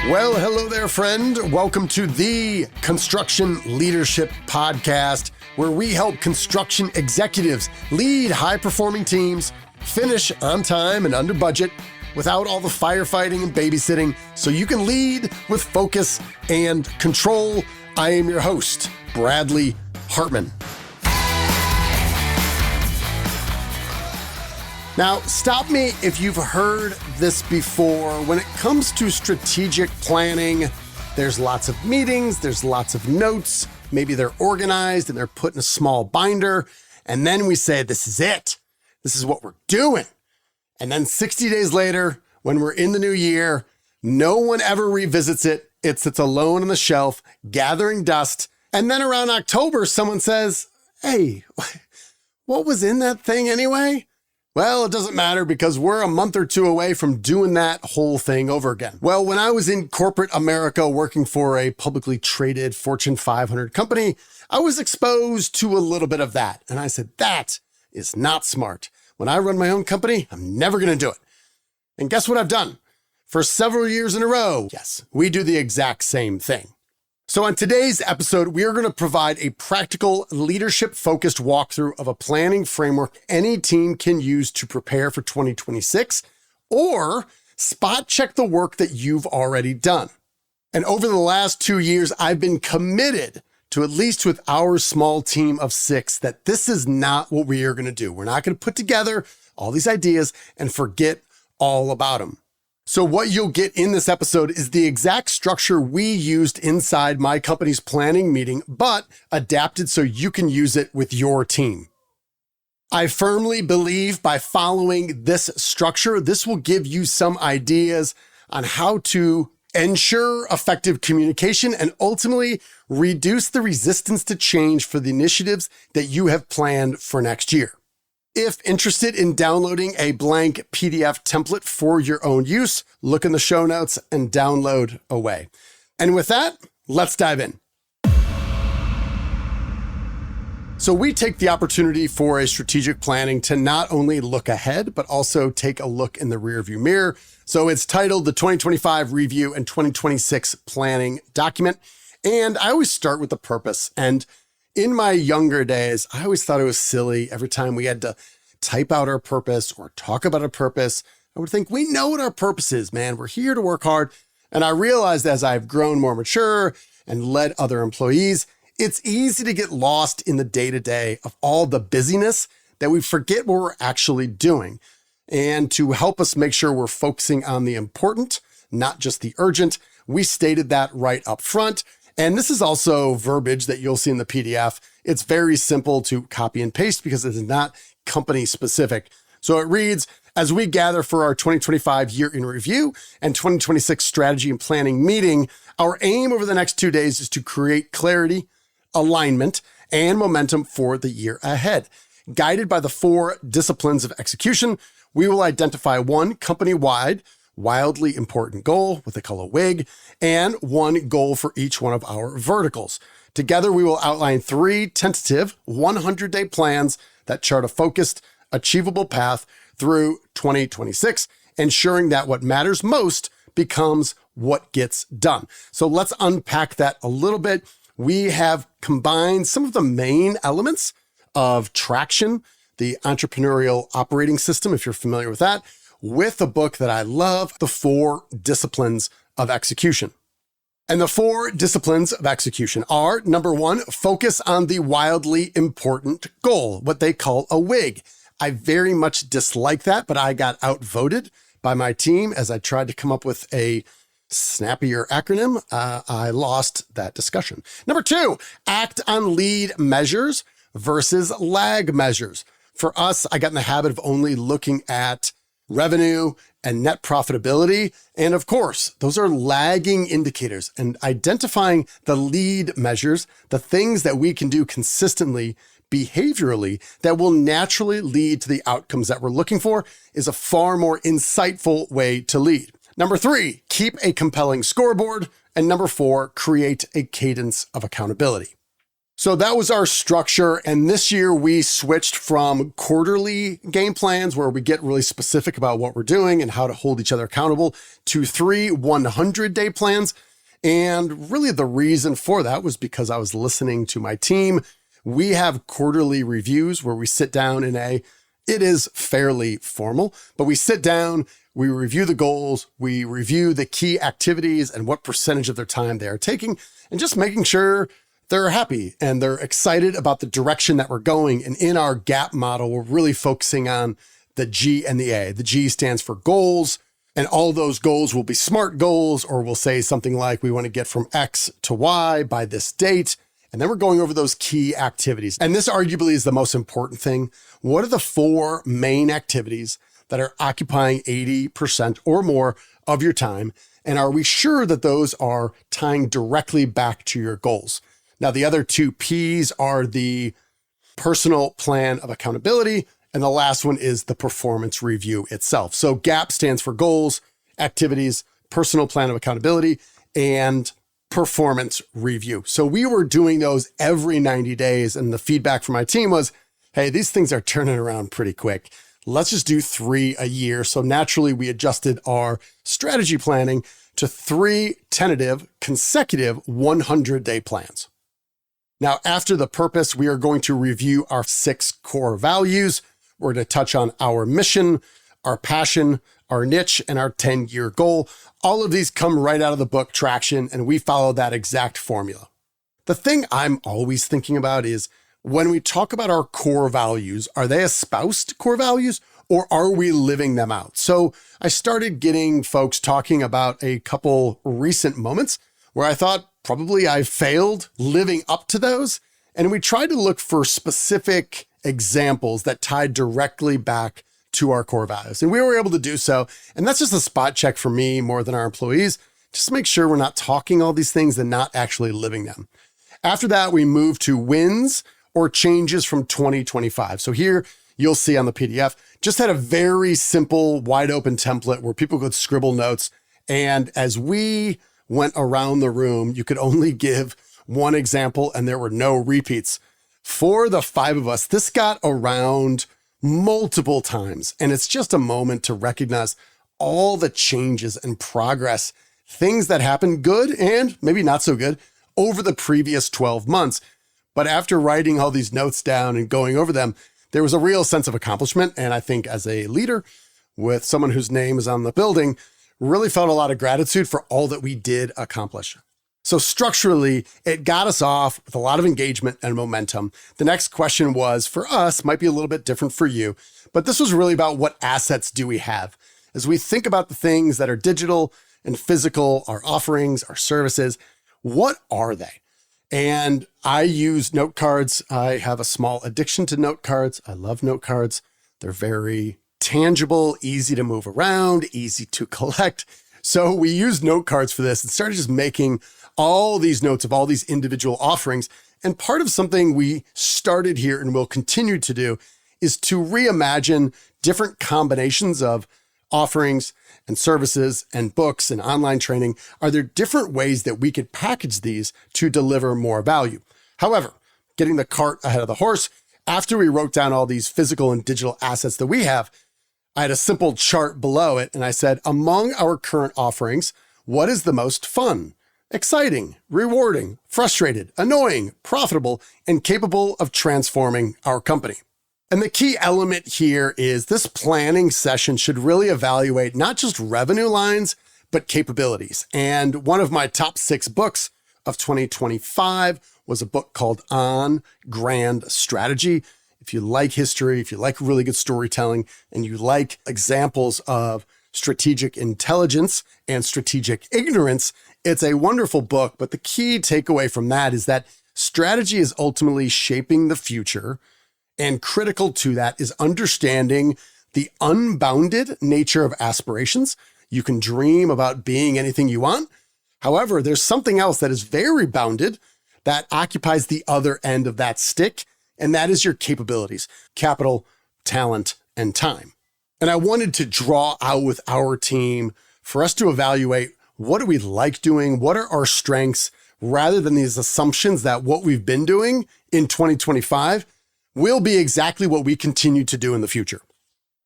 Well, hello there, friend. Welcome to the Construction Leadership Podcast, where we help construction executives lead high-performing teams, finish on time and under budget, without all the firefighting and babysitting, so you can lead with focus and control. I am your host, Bradley Hartmann. Now, stop me if you've heard this before. When it comes to strategic planning, there's lots of meetings, there's lots of notes. Maybe they're organized and they're put in a small binder. And then we say, this is it. This is what we're doing. And then 60 days later, when we're in the new year, no one ever revisits it. It sits alone on the shelf, gathering dust. And then around October, someone says, hey, what was in that thing anyway? Well, it doesn't matter because we're a month or two away from doing that whole thing over again. Well, when I was in corporate America working for a publicly traded Fortune 500 company, I was exposed to a little bit of that. And I said, that is not smart. When I run my own company, I'm never going to do it. And guess what I've done? For several years in a row, yes, we do the exact same thing. So on today's episode, we are going to provide a practical leadership-focused walkthrough of a planning framework any team can use to prepare for 2026 or spot check the work that you've already done. And over the last 2 years, I've been committed to, at least with our small team of 6, that this is not what we are going to do. We're not going to put together all these ideas and forget all about them. So what you'll get in this episode is the exact structure we used inside my company's planning meeting, but adapted so you can use it with your team. I firmly believe by following this structure, this will give you some ideas on how to ensure effective communication and ultimately reduce the resistance to change for the initiatives that you have planned for next year. If interested in downloading a blank PDF template for your own use, look in the show notes and download away. And with that, let's dive in. So we take the opportunity for a strategic planning to not only look ahead, but also take a look in the rearview mirror. So it's titled the 2025 Review and 2026 Planning Document. And I always start with the purpose. And in my younger days, I always thought it was silly every time we had to type out our purpose or talk about a purpose. I would think, we know what our purpose is, man. We're here to work hard. And I realized as I've grown more mature and led other employees, it's easy to get lost in the day-to-day of all the busyness that we forget what we're actually doing. And to help us make sure we're focusing on the important, not just the urgent, we stated that right up front. And this is also verbiage that you'll see in the PDF. It's very simple to copy and paste because it is not company specific. So it reads, as we gather for our 2025 year in review and 2026 strategy and planning meeting, our aim over the next 2 days is to create clarity, alignment, and momentum for the year ahead. Guided by the 4 disciplines of execution, we will identify one company-wide wildly important goal, what they call a WIG, and one goal for each one of our verticals. Together, we will outline 3 tentative 100-day plans that chart a focused, achievable path through 2026, ensuring that what matters most becomes what gets done. So let's unpack that a little bit. We have combined some of the main elements of Traction, the entrepreneurial operating system, if you're familiar with that, with a book that I love, The 4 Disciplines of Execution. And the 4 disciplines of execution are, number 1, focus on the wildly important goal, what they call a WIG. I very much dislike that, but I got outvoted by my team as I tried to come up with a snappier acronym. I lost that discussion. Number 2, act on lead measures versus lag measures. For us, I got in the habit of only looking at revenue and net profitability. And of course, those are lagging indicators, and identifying the lead measures, the things that we can do consistently behaviorally that will naturally lead to the outcomes that we're looking for, is a far more insightful way to lead. Number 3, keep a compelling scoreboard. And number 4, create a cadence of accountability. So that was our structure. And this year we switched from quarterly game plans where we get really specific about what we're doing and how to hold each other accountable to 3 100-day plans. And really the reason for that was because I was listening to my team. We have quarterly reviews where we sit down it is fairly formal, but we sit down, we review the goals, we review the key activities and what percentage of their time they are taking, and just making sure they're happy and they're excited about the direction that we're going. And in our GAP model, we're really focusing on the G and the A. The G stands for goals, and all those goals will be SMART goals, or we'll say something like we want to get from X to Y by this date. And then we're going over those key activities. And this arguably is the most important thing. What are the 4 main activities that are occupying 80% or more of your time? And are we sure that those are tying directly back to your goals? Now, the other 2 P's are the personal plan of accountability, and the last one is the performance review itself. So GAP stands for goals, activities, personal plan of accountability, and performance review. So we were doing those every 90 days, and the feedback from my team was, hey, these things are turning around pretty quick. Let's just do 3 a year. So naturally, we adjusted our strategy planning to 3 tentative, consecutive 100-day plans. Now, after the purpose, we are going to review our 6 core values. We're going to touch on our mission, our passion, our niche, and our 10-year goal. All of these come right out of the book Traction, and we follow that exact formula. The thing I'm always thinking about is when we talk about our core values, are they espoused core values or are we living them out? So I started getting folks talking about a couple recent moments where I thought probably I failed living up to those. And we tried to look for specific examples that tied directly back to our core values. And we were able to do so. And that's just a spot check for me more than our employees, just to make sure we're not talking all these things and not actually living them. After that, we moved to wins or changes from 2025. So here you'll see on the PDF, just had a very simple, wide open template where people could scribble notes. And as we went around the room, you could only give one example and there were no repeats. For the 5 of us, this got around multiple times. And it's just a moment to recognize all the changes and progress, things that happened good and maybe not so good over the previous 12 months. But after writing all these notes down and going over them, there was a real sense of accomplishment. And I think as a leader with someone whose name is on the building, really felt a lot of gratitude for all that we did accomplish. So structurally, it got us off with a lot of engagement and momentum. The next question was, for us, might be a little bit different for you, but this was really about what assets do we have? As we think about the things that are digital and physical, our offerings, our services, what are they? And I use note cards. I have a small addiction to note cards. I love note cards. They're very tangible, easy to move around, easy to collect. So we used note cards for this and started just making all these notes of all these individual offerings. And part of something we started here and will continue to do is to reimagine different combinations of offerings and services and books and online training. Are there different ways that we could package these to deliver more value? However, getting the cart ahead of the horse, after we wrote down all these physical and digital assets that we have, I had a simple chart below it. And I said, among our current offerings, what is the most fun, exciting, rewarding, frustrated, annoying, profitable, and capable of transforming our company? And the key element here is this planning session should really evaluate not just revenue lines, but capabilities. And one of my top 6 books of 2025 was a book called On Grand Strategy. If you like history, if you like really good storytelling, and you like examples of strategic intelligence and strategic ignorance, it's a wonderful book. But the key takeaway from that is that strategy is ultimately shaping the future. And critical to that is understanding the unbounded nature of aspirations. You can dream about being anything you want. However, there's something else that is very bounded that occupies the other end of that stick, and that is your capabilities, capital, talent, and time. And I wanted to draw out with our team for us to evaluate what do we like doing, what are our strengths, rather than these assumptions that what we've been doing in 2025 will be exactly what we continue to do in the future.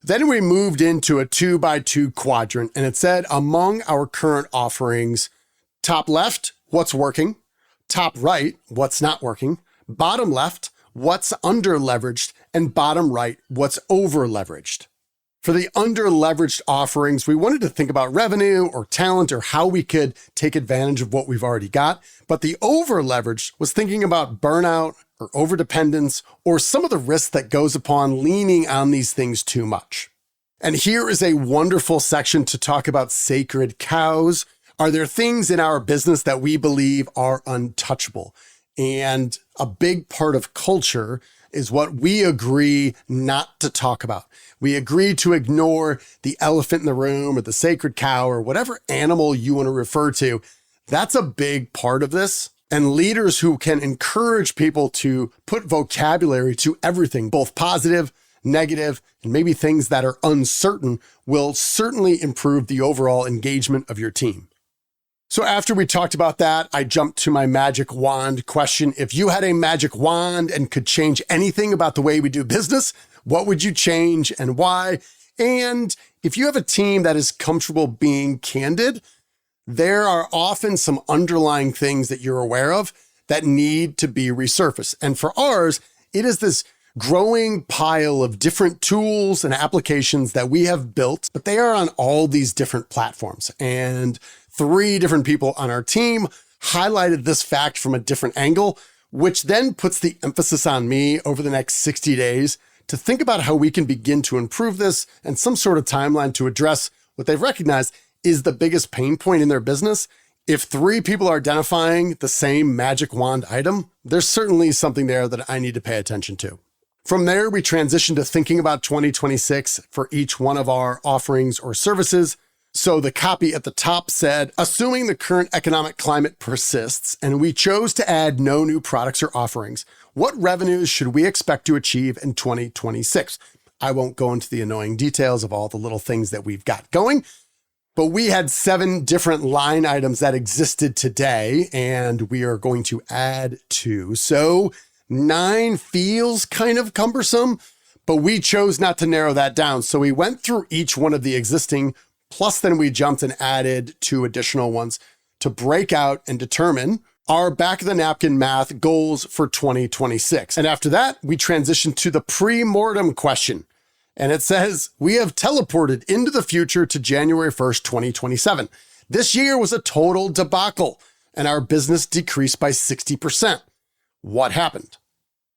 Then we moved into a 2x2 quadrant, and it said among our current offerings, top left, what's working, top right, what's not working, bottom left, what's under leveraged, and bottom right, what's over leveraged. For the under leveraged offerings, we wanted to think about revenue or talent or how we could take advantage of what we've already got. But the over leveraged was thinking about burnout or overdependence or some of the risk that goes upon leaning on these things too much. And here is a wonderful section to talk about sacred cows. Are there things in our business that we believe are untouchable? And a big part of culture is what we agree not to talk about. We agree to ignore the elephant in the room or the sacred cow or whatever animal you want to refer to. That's a big part of this. And leaders who can encourage people to put vocabulary to everything, both positive, negative, and maybe things that are uncertain, will certainly improve the overall engagement of your team. So after we talked about that, I jumped to my magic wand question. If you had a magic wand and could change anything about the way we do business, what would you change and why? And if you have a team that is comfortable being candid, there are often some underlying things that you're aware of that need to be resurfaced. And for ours, it is this growing pile of different tools and applications that we have built, but they are on all these different platforms. And 3 different people on our team highlighted this fact from a different angle, which then puts the emphasis on me over the next 60 days to think about how we can begin to improve this and some sort of timeline to address what they've recognized is the biggest pain point in their business. If 3 people are identifying the same magic wand item, there's certainly something there that I need to pay attention to. From there, we transitioned to thinking about 2026 for each one of our offerings or services. So the copy at the top said, assuming the current economic climate persists and we chose to add no new products or offerings, what revenues should we expect to achieve in 2026? I won't go into the annoying details of all the little things that we've got going, but we had 7 different line items that existed today, and we are going to add 2. So 9 feels kind of cumbersome, but we chose not to narrow that down. So we went through each one of the existing, plus then we jumped and added 2 additional ones to break out and determine our back of the napkin math goals for 2026. And after that, we transitioned to the pre-mortem question. And it says, we have teleported into the future to January 1st, 2027. This year was a total debacle and our business decreased by 60%. What happened?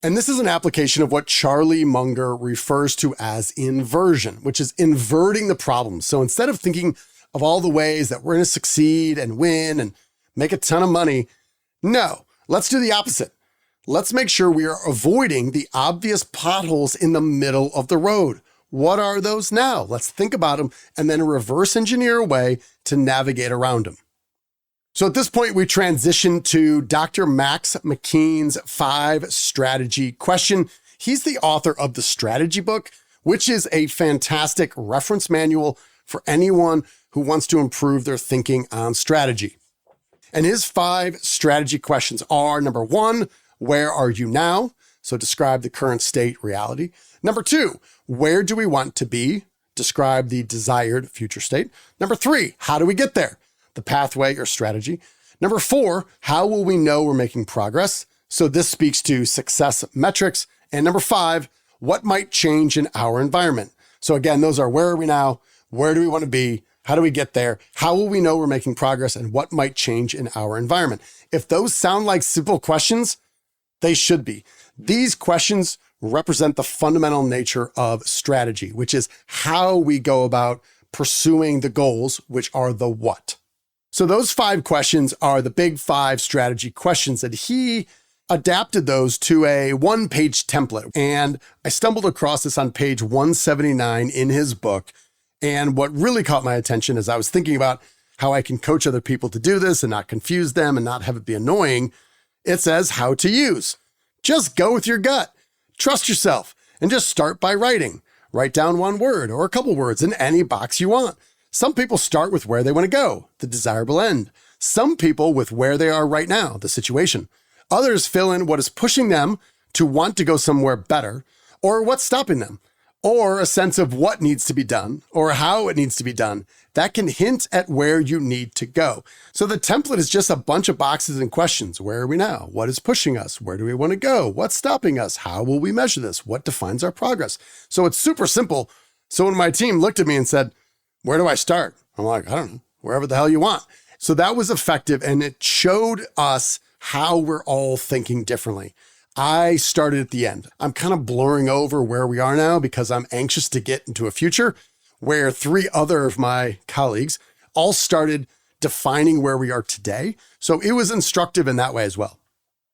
And this is an application of what Charlie Munger refers to as inversion, which is inverting the problem. So instead of thinking of all the ways that we're going to succeed and win and make a ton of money, no, let's do the opposite. Let's make sure we are avoiding the obvious potholes in the middle of the road. What are those now? Let's think about them and then reverse engineer a way to navigate around them. So at this point, we transition to Dr. Max McKean's 5 strategy question. He's the author of the strategy book, which is a fantastic reference manual for anyone who wants to improve their thinking on strategy. And his 5 strategy questions are, number 1, where are you now? So describe the current state, reality. Number 2, where do we want to be? Describe the desired future state. Number 3, how do we get there? The pathway or strategy. Number 4, how will we know we're making progress? So this speaks to success metrics. And number 5, what might change in our environment? So again, those are where are we now? Where do we want to be? How do we get there? How will we know we're making progress? And what might change in our environment? If those sound like simple questions, they should be. These questions represent the fundamental nature of strategy, which is how we go about pursuing the goals, which are the what. So those 5 questions are the big 5 strategy questions that he adapted those to a 1-page template. And I stumbled across this on page 179 in his book. And what really caught my attention as I was thinking about how I can coach other people to do this and not confuse them and not have it be annoying, it says how to use. Just go with your gut. Trust yourself and just start by writing. Write down 1 word or a couple words in any box you want. Some people start with where they want to go, the desirable end. Some people with where they are right now, the situation. Others fill in what is pushing them to want to go somewhere better, or what's stopping them, or a sense of what needs to be done, or how it needs to be done. That can hint at where you need to go. So the template is just a bunch of boxes and questions. Where are we now? What is pushing us? Where do we want to go? What's stopping us? How will we measure this? What defines our progress? So it's super simple. So when my team looked at me and said, where do I start? I'm like, I don't know, wherever the hell you want. So that was effective, and it showed us how we're all thinking differently. I started at the end. I'm kind of blurring over where we are now because I'm anxious to get into a future where 3 other of my colleagues all started defining where we are today. So it was instructive in that way as well.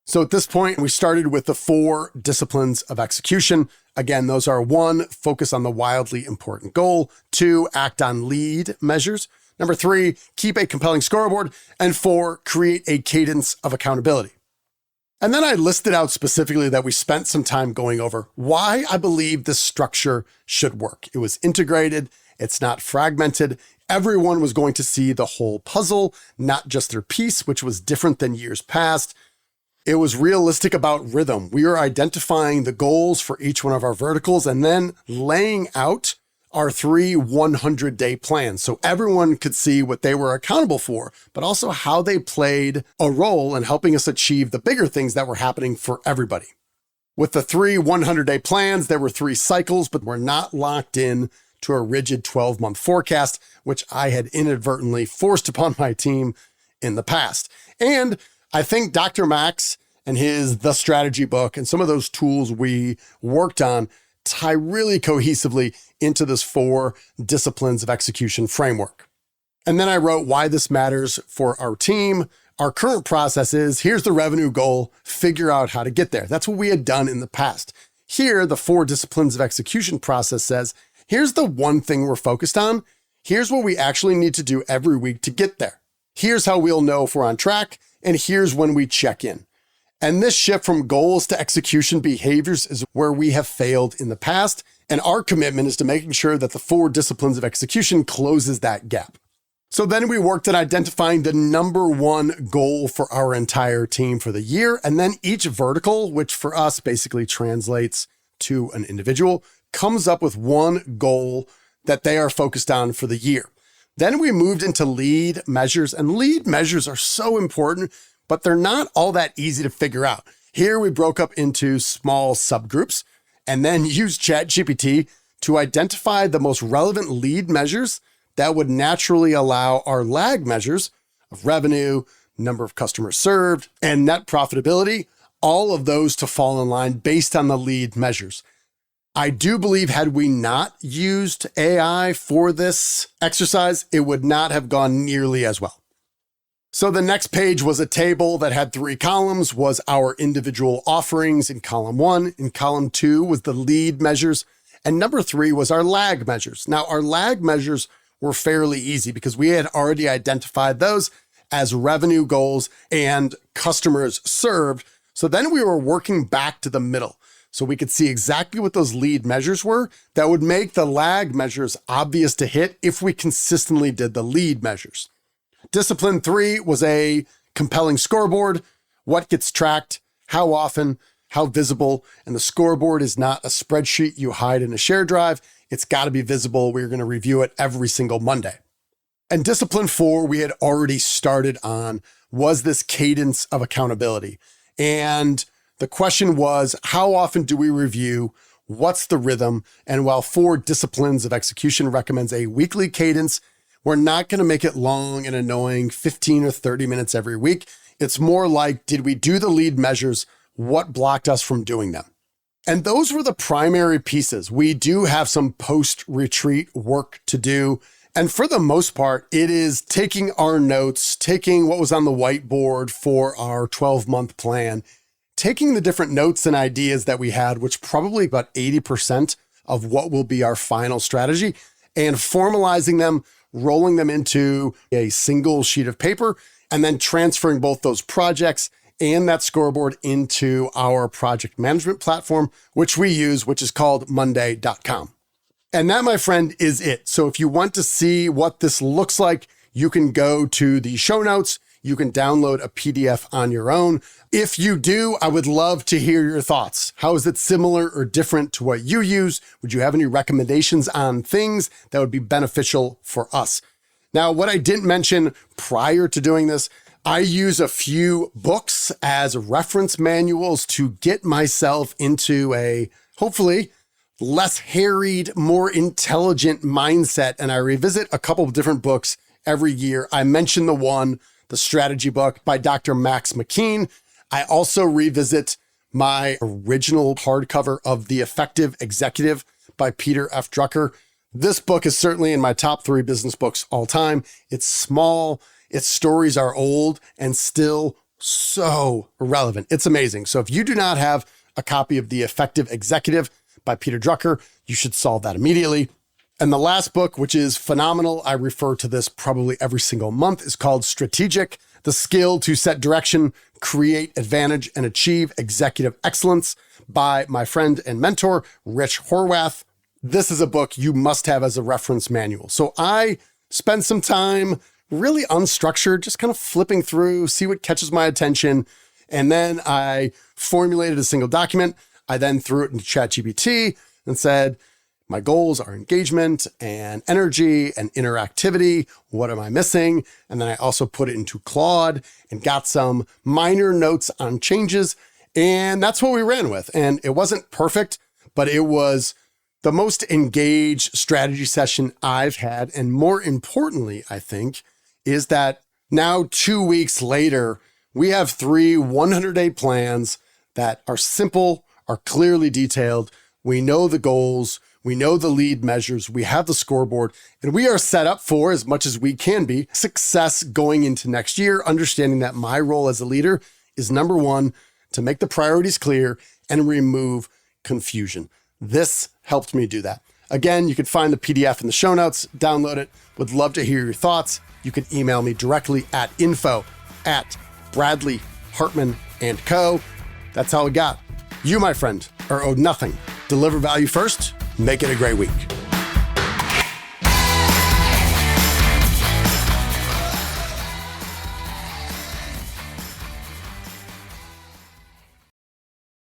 So at this point, we started with the 4 disciplines of execution. Again, those are 1, focus on the wildly important goal. 2, act on lead measures. Number 3, keep a compelling scoreboard. And 4, create a cadence of accountability. And then I listed out specifically that we spent some time going over why I believe this structure should work. It was integrated. It's not fragmented. Everyone was going to see the whole puzzle, not just their piece, which was different than years past. It was realistic about rhythm. We are identifying the goals for each one of our verticals and then laying out our 3 100-day plans so everyone could see what they were accountable for, but also how they played a role in helping us achieve the bigger things that were happening for everybody. With the 3 100-day plans, there were 3 cycles, but we're not locked in to a rigid 12-month forecast, which I had inadvertently forced upon my team in the past. And I think Dr. Max and his The Strategy book and some of those tools we worked on tie really cohesively into this 4 disciplines of execution framework. And then I wrote why this matters for our team. Our current process is, here's the revenue goal, figure out how to get there. That's what we had done in the past. Here, the 4 disciplines of execution process says, here's the one thing we're focused on. Here's what we actually need to do every week to get there. Here's how we'll know if we're on track, and here's when we check in. And this shift from goals to execution behaviors is where we have failed in the past. And our commitment is to making sure that the 4 disciplines of execution closes that gap. So then we worked at identifying the number 1 goal for our entire team for the year. And then each vertical, which for us basically translates to an individual, comes up with 1 goal that they are focused on for the year. Then we moved into lead measures, and lead measures are so important, but they're not all that easy to figure out. Here we broke up into small subgroups and then used ChatGPT to identify the most relevant lead measures that would naturally allow our lag measures of revenue, number of customers served, and net profitability, all of those to fall in line based on the lead measures. I do believe had we not used AI for this exercise, it would not have gone nearly as well. So the next page was a table that had 3 columns, was our individual offerings in column 1. In column 2 was the lead measures. And number 3 was our lag measures. Now, our lag measures were fairly easy because we had already identified those as revenue goals and customers served. So then we were working back to the middle so we could see exactly what those lead measures were that would make the lag measures obvious to hit if we consistently did the lead measures. Discipline 3 was a compelling scoreboard, what gets tracked, how often, how visible, and the scoreboard is not a spreadsheet you hide in a shared drive. It's got to be visible. We're going to review it every single Monday. And discipline 4, we had already started on, was this cadence of accountability. And the question was, how often do we review? What's the rhythm? And while 4 disciplines of execution recommends a weekly cadence, we're not going to make it long and annoying, 15 or 30 minutes every week. It's more like, did we do the lead measures? What blocked us from doing them? And those were the primary pieces. We do have some post-retreat work to do. And for the most part, it is taking our notes, taking what was on the whiteboard for our 12-month plan, taking the different notes and ideas that we had, which probably about 80% of what will be our final strategy, and formalizing them, rolling them into a single sheet of paper, and then transferring both those projects and that scoreboard into our project management platform, which we use, which is called monday.com. And that, my friend, is it. So if you want to see what this looks like, you can go to the show notes. you can download a PDF on your own. If you do, I would love to hear your thoughts. How is it similar or different to what you use? Would you have any recommendations on things that would be beneficial for us? Now, what I didn't mention prior to doing this, I use a few books as reference manuals to get myself into a, hopefully, less harried, more intelligent mindset. And I revisit a couple of different books every year. I mentioned the strategy book by Dr. Max McKean. I also revisit my original hardcover of The Effective Executive by Peter F. Drucker. This book is certainly in my top 3 business books all time. It's small, its stories are old and still so relevant. It's amazing. So if you do not have a copy of The Effective Executive by Peter Drucker, you should solve that immediately. And the last book, which is phenomenal, I refer to this probably every single month, is called Strategic: The Skill to Set Direction, Create Advantage, and Achieve Executive Excellence by my friend and mentor, Rich Horwath. This is a book you must have as a reference manual. So I spent some time really unstructured, just kind of flipping through, see what catches my attention. And then I formulated a single document. I then threw it into ChatGPT and said, my goals are engagement and energy and interactivity. What am I missing? And then I also put it into Claude and got some minor notes on changes. And that's what we ran with. And it wasn't perfect, but it was the most engaged strategy session I've had. And more importantly, I think, is that now 2 weeks later, we have 3 100-day plans that are simple, are clearly detailed. We know the goals. We know the lead measures. We have the scoreboard, and we are set up for, as much as we can be, success going into next year, understanding that my role as a leader is, number 1, to make the priorities clear and remove confusion. This helped me do that. Again, you can find the PDF in the show notes, download it. Would love to hear your thoughts. You can email me directly at info@BradleyHartmann&Co. That's all we got. You, my friend, are owed nothing. Deliver value first. Make it a great week.